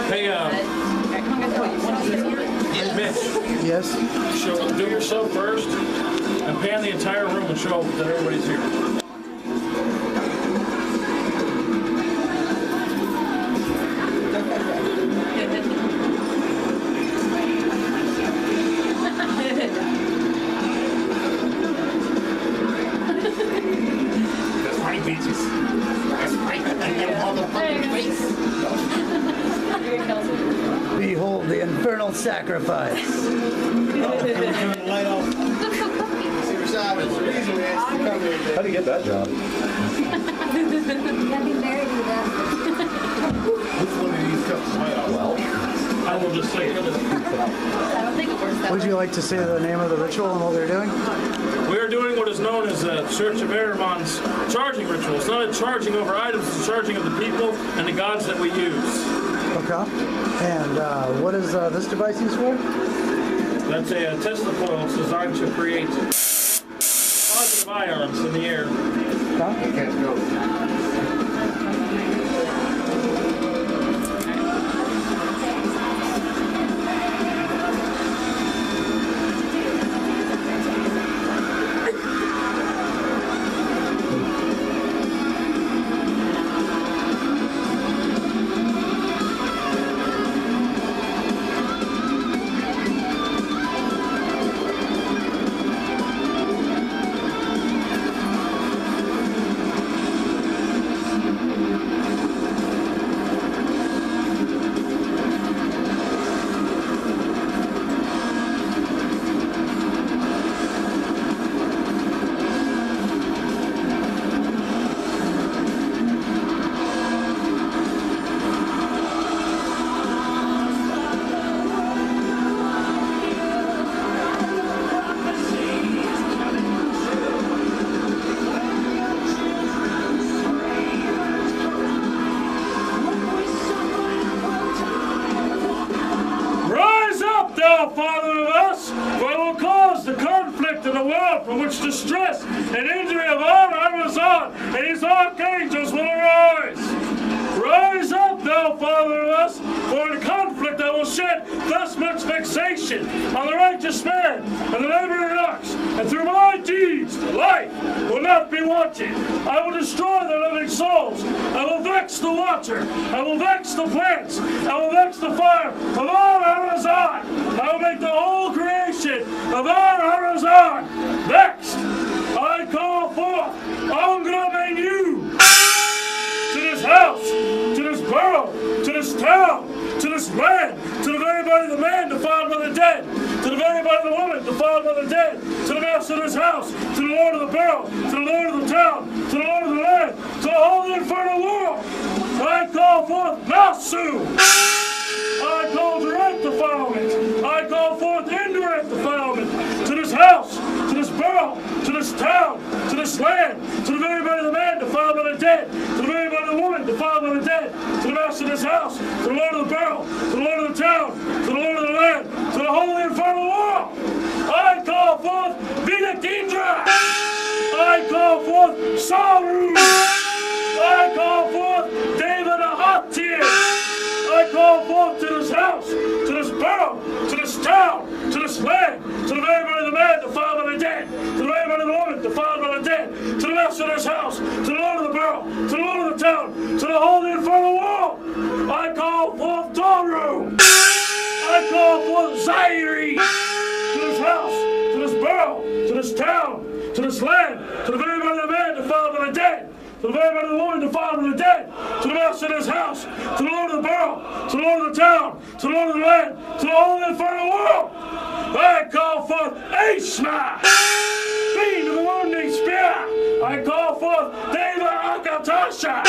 Hey, Mitch. Yes. Do yourself first, and pan the entire room and show that everybody's here. That's right, bitches. That's right. I got a motherfucking face. Behold the infernal sacrifice. Light off. How do you get that job? Which one of these cups is light off? Well, I will just say it. I don't think it works that Would way. you like to say the name of the ritual and what they're doing? We are doing what is known as a Church of Ahriman's charging ritual. It's not a charging over items, it's a charging of the people and the gods that we use. Okay. And what is this device used for? That's a Tesla coil. It's designed to create positive ions in the air. Okay. Can't go. Rise up, thou Father of us, for it will cause the conflict in the world from which distress and injury of our Amazon and his archangels will arise. Rise up, thou Father of us, for in conflict I will shed thus much vexation on the righteous man and the neighboring ox, and through my deeds life will not be wanted. I will destroy their living souls. I will vex the water. I will vex the plants. I will vex the fire of our Amazon. I will make the whole creation of our Amazon vexed. I call forth Angra Mainyu to this house, to this borough, to this town, to this land, to the very body of the man defiled by the dead, to the very body of the woman defiled by the dead, to the master of this house, to the lord of the borough, to the lord of the town, to the lord of the land, to the whole infernal world. I call forth Nasu. I call direct defilement. I call forth indirect defilement to this house, to this borough, to this town, to this land, to the very body of the man defiled by the dead, to the very body of the woman defiled by the dead, to the master of this house, to the lord of the borough, to the lord of the town, to the lord of the land, to the whole infernal world. I call forth Vidakindra. I call forth Saru. I call forth David Ahatir. I call forth to this house, to this borough, to this town, to this land, to the very body of the man defiled by the dead, to the very body of the woman defiled by the dead, to the master of this house, to the lord of the borough, to the lord of the town, to the whole infernal world. I call forth Toru. I call forth Zairi to this house, to this borough, to this town, to this land, to the very body of the man defiled by the dead, to the very body of the woman defiled by the dead, to the master of this house, to the lord of the borough, to the lord of the town, to the lord of the land, to the whole infernal world. I call forth Ashma, fiend of the wounding spear. I call forth Deva Akatasha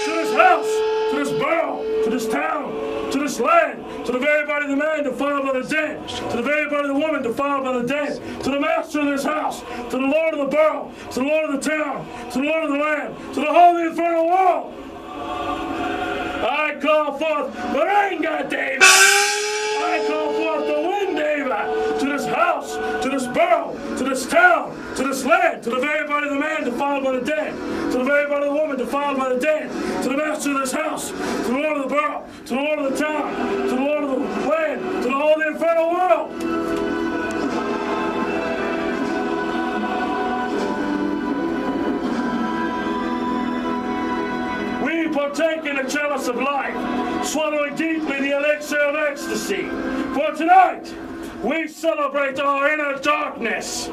to this house, to this borough, to this town, to this land, to the very body of the man defiled by the dead, to the very body of the woman defiled by the dead, to the master of this house, to the lord of the borough, to the lord of the town, to the lord of the land, to the whole infernal world. I call forth Maranga Deva. I call forth the wind Deva to this house, to this borough, to this town, to this land, to the very body of the man defiled by the dead, to the very body of the woman defiled by the dead, to the master of this house, to the lord of the borough, to the lord of the town, to the lord of the land, to the whole of the infernal world. We partake in the chalice of life, swallowing deeply the elixir of ecstasy. For tonight, we celebrate our inner darkness.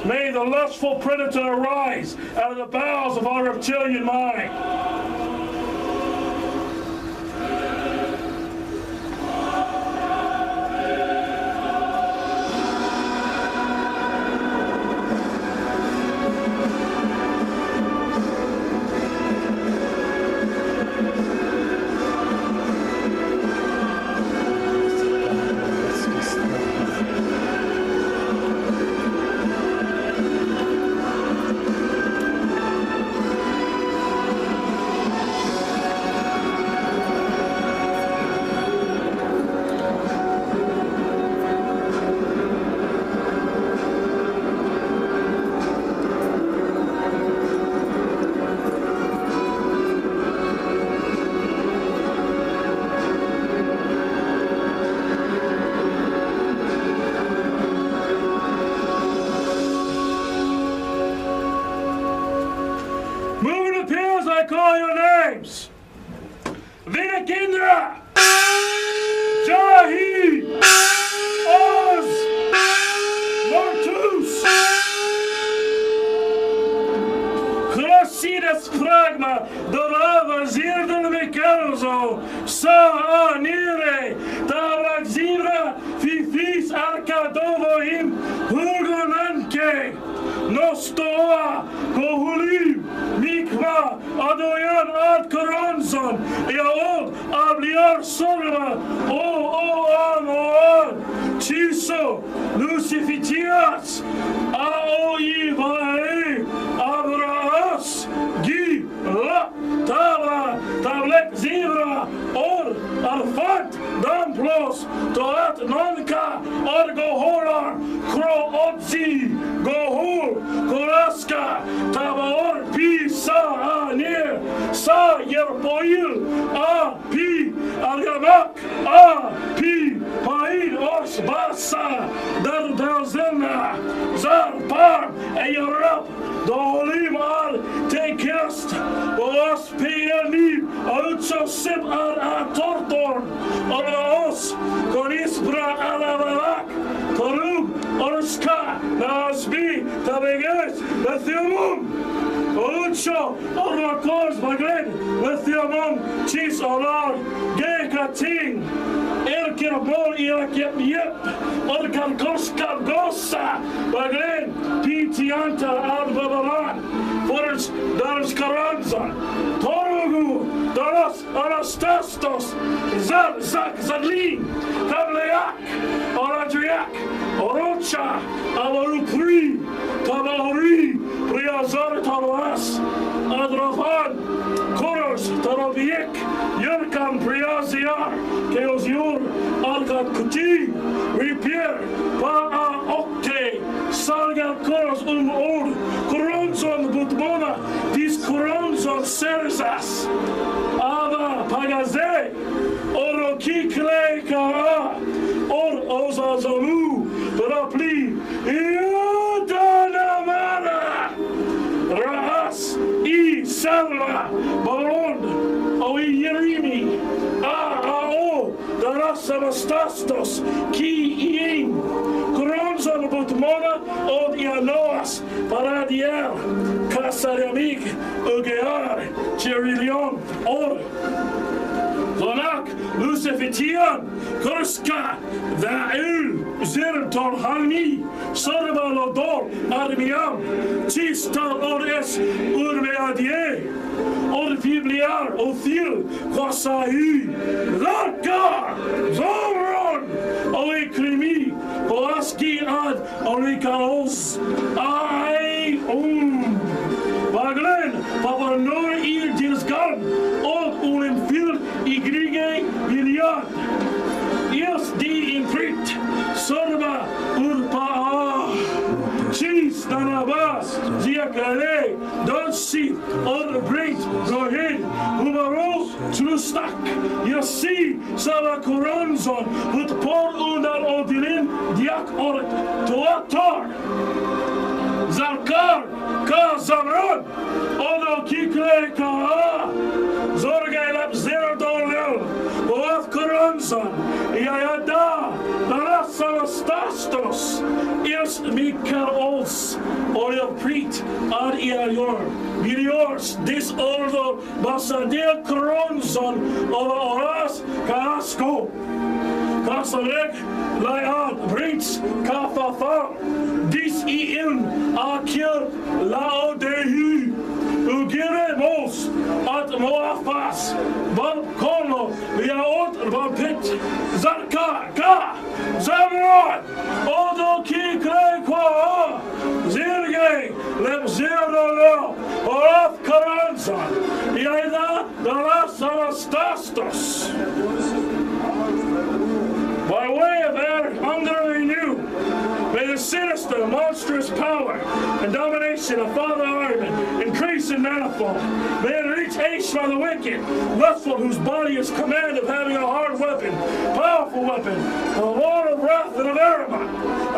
May the lustful predator arise out of the bowels of our reptilian mind. I call your names. Vinakindra, Jahi, Oz, Martus, Krasidas Pragma, Dorava, Zirdan Mikarozo, Sa Nire, Tarazira, Fifis Arkadovohim, Hugonanke, Nostoa, Kohulim, Mikva, Adoyan Ad Koronson, Yaod, Abliar Sorma, O Chiso, Lucifitias, Aoi Vae, Abraas, Gi, La, Tava, Tablet Zebra, Or, Alfant, Damplos, Toat Nonka, Orgo Horar, Kro Otzi, Gohur, Koraska, Tabaor, Sa, Nir, Sa, Yerpoil, A, P, Algamak, A, P, Paid, Os, Basa, Dardazena, Zar, Par, Eyarab, Dolim, Al, Tekest, Os, Piani, Outso, Sib, Al, Tortor, Oros, Korisbra, Alavalak, Torub, Orska, Nasbi, Tabeges, Bethiumum, Ocho, Orakos, Bagred, Bethiumum, Chis, Orar, Gekating, Elkirbol, Irakep, Yep, Orkan Koska, Gossa, Bagred, Pitianta, Al-Babalan, Forest, Daras Karanzan, Torugu, Daras, Anastastos, Zad, Zak, Zadlin, Tableak, Oradriak, Orocha, Avarupri, Tabahori, Priazar Taras, Adrafan, Koros, Taraviek, Yerkan, Priaziar, Keoziur, Algat Kuti, Ripier, Pa'a Okte, Salgan Koros Ord, Koronzon Butmona, Dis Koronzon Serzas, Ava Pagaze, Oroki Kleka, Or Ozazamu, Rapli, Yodanamana, Rahas, I Salma, Baron, Oi Yerimi, Ao, Daras Anastastos, Ki Ing, Koronzon Butmona, Od Ianoas, Paradier, Kasariamik, Ugear, Cherilion, Or, Zonak, Lucifitian, Kurska, Da'il, Zirtor Halmi, Sorba Lodor, Armiam, Chistal Ores, Urmeadie, Or Fibliar, Othil, Kwasai, Lakar, Zomron, Oekrimi, Oaski Ad, Orikaos, Ai, Baglen, Pavanor Ir Dilsgarm, Od Ulimfil, Igrige, Biliard, Yes, D in print, Sorba, Urpa, Cheese, Danabas, Ziakale, don't see, all the great, Rohin, Humaro, Trustak, Yasi, Sava Koranzon, with Paul Undan Odilin, Diak Oret, Toatar, Zarkar, Ka Zamran, Odo Kikle Ka, Zorgalap Zero Dolil, Oath Koranzon, Yayada, Darasarastastos, Ios Mikaos, Oil Preet, Ad Ior, Giriors, Dis Ordo, Basadir Koranzon, Oras, Kasko. Kasarek, Layan, Brits, Kafafar, Dis Iin, Akir, Laodehi, Ugiremos, At Moafas, Van Kono, Yaot, Van Pit, Zarka, Ka, Zamron, Odo Ki Krekwa, Zirge, Lem Zero, Oraf Karanzan, Yaida, Darasarastastos. By way of Angra Mainyu, may the sinister, monstrous power and domination of Father Arman increase in manifold. May it reach Aishma the wicked, lustful, whose body is command of having a hard weapon, powerful weapon, the Lord of wrath and of Aramat.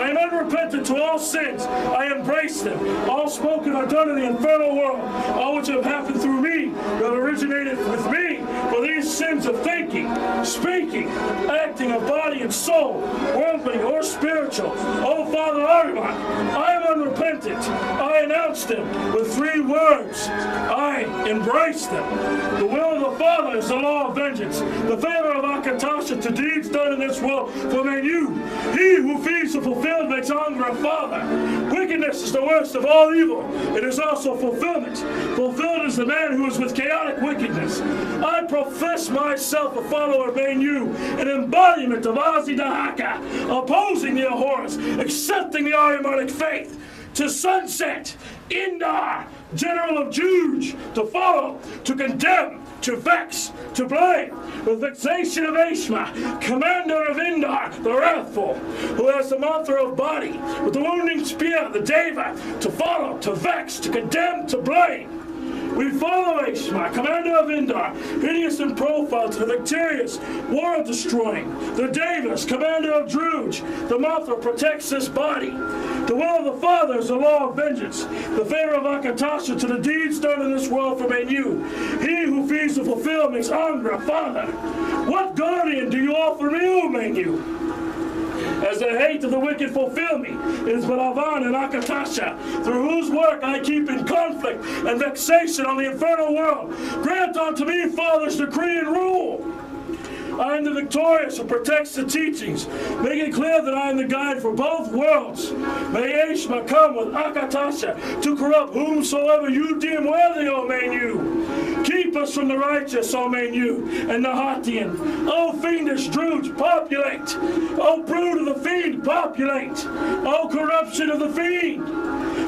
I am unrepentant to all sins. I embrace them. All spoken or done in the infernal world, all which have happened through me, that originated with me, for these sins of thinking, speaking, acting of body and soul, worldly or spiritual. Oh, Father Arman, I am unrepentant. I announce them with 3 words. I embrace them. The will of the Father is the law of vengeance. The favor of Akatasha to deeds done in this world for Mainyu. He who feeds the fulfilled makes Angra a father. Wickedness is the worst of all evil. It is also fulfillment. Fulfilled is the man who is with chaotic wickedness. I profess myself a follower of Mainyu, an embodiment of Dahaka, opposing the Ahorus, accepting the Aryamonic faith, to sunset, Indar, general of Juge, to follow, to condemn, to vex, to blame, with vexation of Aishma, commander of Indar, the wrathful, who has the mantra of body, with the wounding spear, the Deva, to follow, to vex, to condemn, to blame. We follow Aishma, commander of Indar, hideous in profile to the victorious, world-destroying. The Devas, commander of Druge, the mantra protects this body. The will of the Father is the law of vengeance. The favor of Akatasha to the deeds done in this world for Mainyu. He who feeds the fulfilled makes Angra Father. What guardian do you offer me, O Mainyu? As the hate of the wicked fulfill me, it is but Avan and Akatasha, through whose work I keep in conflict and vexation on the infernal world. Grant unto me, Father's decree and rule. I am the victorious who protects the teachings. Make it clear that I am the guide for both worlds. May Aishma come with Akatasha to corrupt whomsoever you deem worthy, O Mainyu. Keep us from the righteous, O Mainyu, and the Hatian. O fiendish Druge, populate. O brood of the fiend, populate. O corruption of the fiend,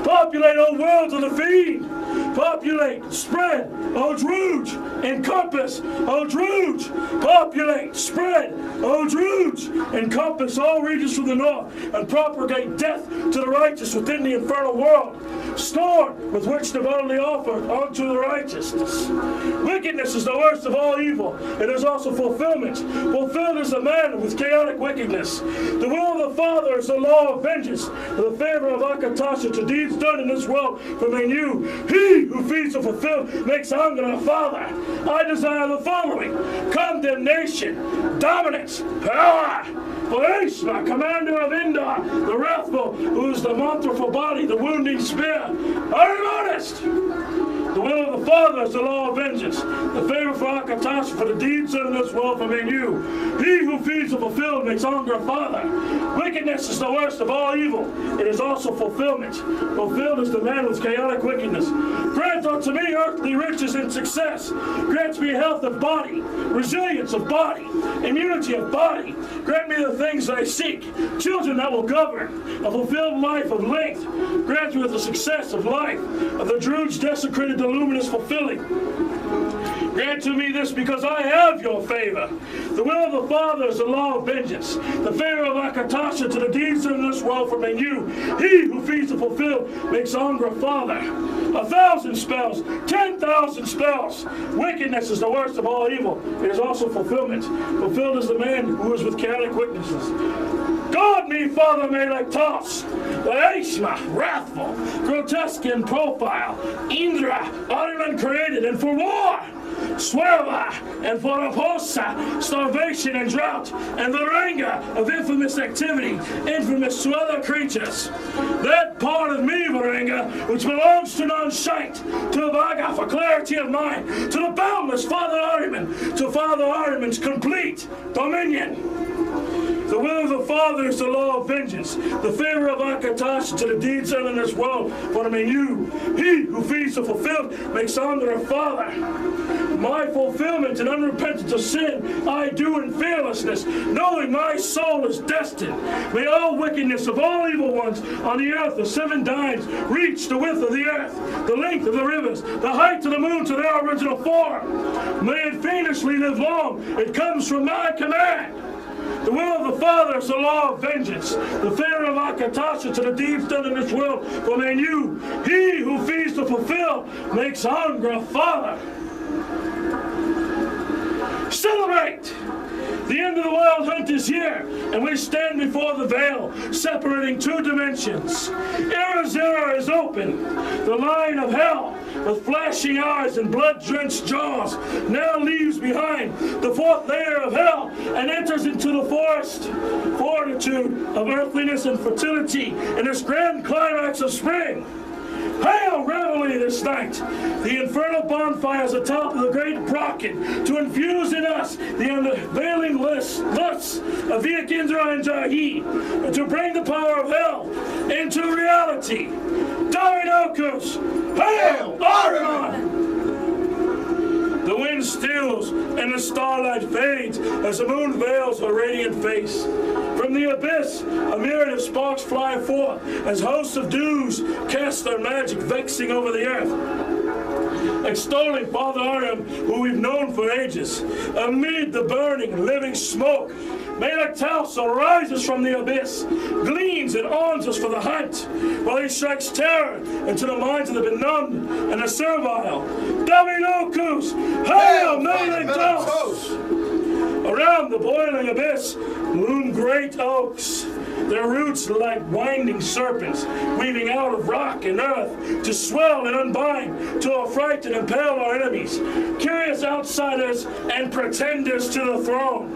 populate. O world of the fiend, populate. Spread, O Druge, encompass. O Druge, populate. Spread, O Druge, encompass all regions from the north, and propagate death to the righteous within the infernal world. Scorn with which to boldly offer unto the righteousness. Wickedness is the worst of all evil. It is also fulfillment. Fulfilled is the man with chaotic wickedness. The will of the Father is the law of vengeance. The favor of Akatasha to deeds done in this world for Mainyu. He who feeds the fulfilled makes Angra a father. I desire the following: condemnation, dominance, power. For Aishma, commander of Indar, the wrathful, who is the mantra for body, the wounding spear. I am honest. The will of the Father is the law of vengeance. The favor for Akatasha for the deeds done in this world for Mainyu. He who feeds the fulfilled makes Angra a father. Wickedness is the worst of all evil. It is also fulfillment. Fulfilled is the man with chaotic wickedness. Grant unto me earthly riches and success. Grant me health of body, resilience of body, immunity of body. Grant me the things I seek, children that will govern, a fulfilled life of length. Grant me with the success of life, of the Druge desecrated the luminous fulfilling. Grant to me this because I have your favor. The will of the Father is the law of vengeance. The favor of Arch-Diosece to the deeds of this world from Mainyu. He who feeds the fulfilled makes Angra father. 1,000 spells, 10,000 spells. Wickedness is the worst of all evil. It is also fulfillment. Fulfilled is the man who is with chaotic witnesses. God me father may like toss. Aishma, wrathful, grotesque in profile. Indra, utterly created and for war. Swerva and for Oposa, starvation and drought, and the Ranga of infamous activity, infamous to other creatures. That part of me, Varanga, which belongs to non-shite, to Vaga for clarity of mind, to the boundless Father Ahriman, to Father Ahriman's complete dominion. The will of the Father is the law of vengeance. The favor of Arch-Diosece to the deeds done in this world for the Mainyu. He who feeds the fulfilled makes Angra a father. My fulfillment and unrepentance of sin I do in fearlessness, knowing my soul is destined. May all wickedness of all evil ones on the earth of 7 dimes reach the width of the earth, the length of the rivers, the height of the moon to their original form. May it fiendishly live long. It comes from my command. The will of the Father is the law of vengeance. The favor of Arch-Diosece to the deeds done in this world for Mainyu. He who feeds the fulfilled makes Angra father. Celebrate! The end of the wild hunt is here, and we stand before the veil, separating 2 dimensions. Arizona is open. The line of hell, with flashing eyes and blood-drenched jaws, now leaves behind the 4th layer of hell and enters into the forest. Fortitude of earthliness and fertility in this grand climax of spring. Hail reveille this night, the infernal bonfires atop of the great Brocken, to infuse in us the unveiling lusts of Indra and Jahi, and to bring the power of hell into reality. Dominokus, hail Ahriman! The wind stills and the starlight fades as the moon veils her radiant face. From the abyss, a myriad of sparks fly forth as hosts of dews cast their magic vexing over the earth. Extolling Father Ahriman, who we've known for ages, amid the burning, living smoke, Arch-Diosece rises from the abyss, gleams and arms us for the hunt, while he strikes terror into the minds of the benumbed and the servile. Dominokus, hail Arch-Diosece! Around the boiling abyss loom great oaks, their roots like winding serpents, weaving out of rock and earth to swell and unbind, to affright and impale our enemies, curious outsiders and pretenders to the throne.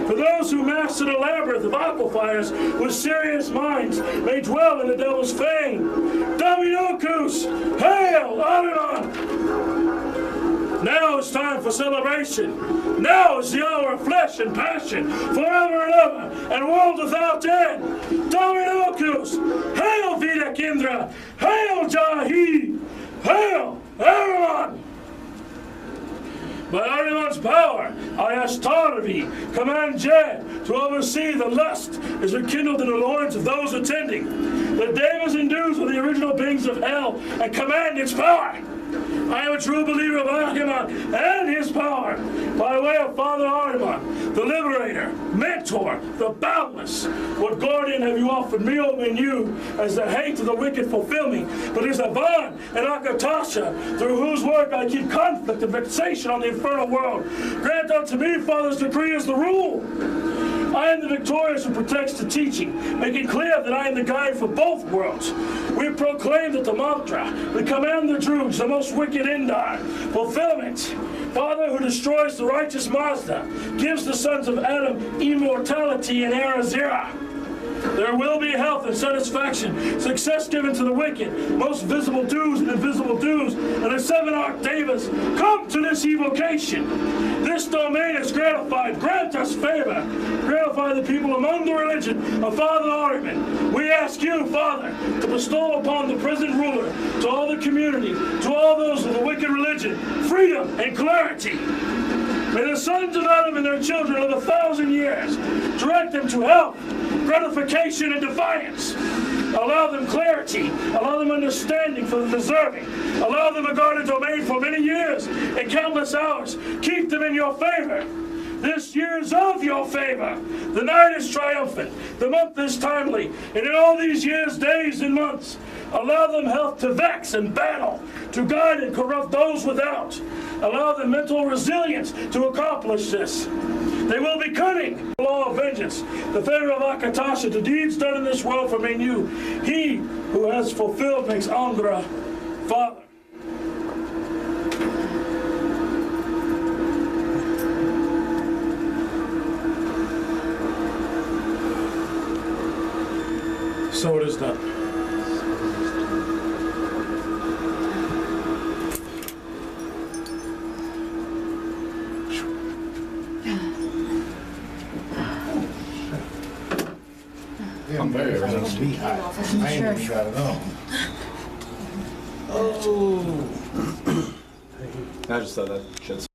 For those who master the labyrinth of aquifers with serious minds may dwell in the devil's fane. Dominokus, hail Ahriman! Now is time for celebration. Now is the hour of flesh and passion, forever and ever, and world without end. Dominokus, hail Vidak Indra, hail Jahi, hail Ahriman! By Ahriman's power, I ask Tarvi, command Jed, to oversee the lust is rekindled in the loins of those attending. The devas endues with the original beings of hell and command its power. I am a true believer of Ahriman and his power, by way of Father Ahriman, the liberator, mentor, the boundless. What guardian have you offered me, O Mainyu, as the hate of the wicked fulfill me, but is Avan and Arch-Diosece, through whose work I keep conflict and vexation on the infernal world. Grant unto me, Father's decree is the rule. I am the victorious who protects the teaching, making clear that I am the guide for both worlds. We proclaim that the mantra, we command the Drugs, the most wicked Indar, fulfillment. Father who destroys the righteous Mazda, gives the sons of Adam immortality in Arizona. There will be health and satisfaction, success given to the wicked, most visible dues and invisible dues, and the 7 Archdevas come to this evocation. This domain is gratified. Grant us favor. Gratify the people among the religion of Father Ahriman. We ask you, Father, to bestow upon the prison ruler, to all the community, to all those of the wicked religion, freedom and clarity. May the sons of Adam and their children live 1,000 years. Direct them to health, gratification, and defiance. Allow them clarity. Allow them understanding for the deserving. Allow them a guarded domain for many years and countless hours. Keep them in your favor. This year is of your favor. The night is triumphant. The month is timely. And in all these years, days, and months, allow them health to vex and battle, to guide and corrupt those without. Allow them mental resilience to accomplish this. They will be cunning. The law of vengeance, the favor of Arch-Diosece, the deeds done in this world for Mainyu. He who has fulfilled makes Angra father. So it is done. I'm very beehive. I ain't even got it on. I just thought that shit's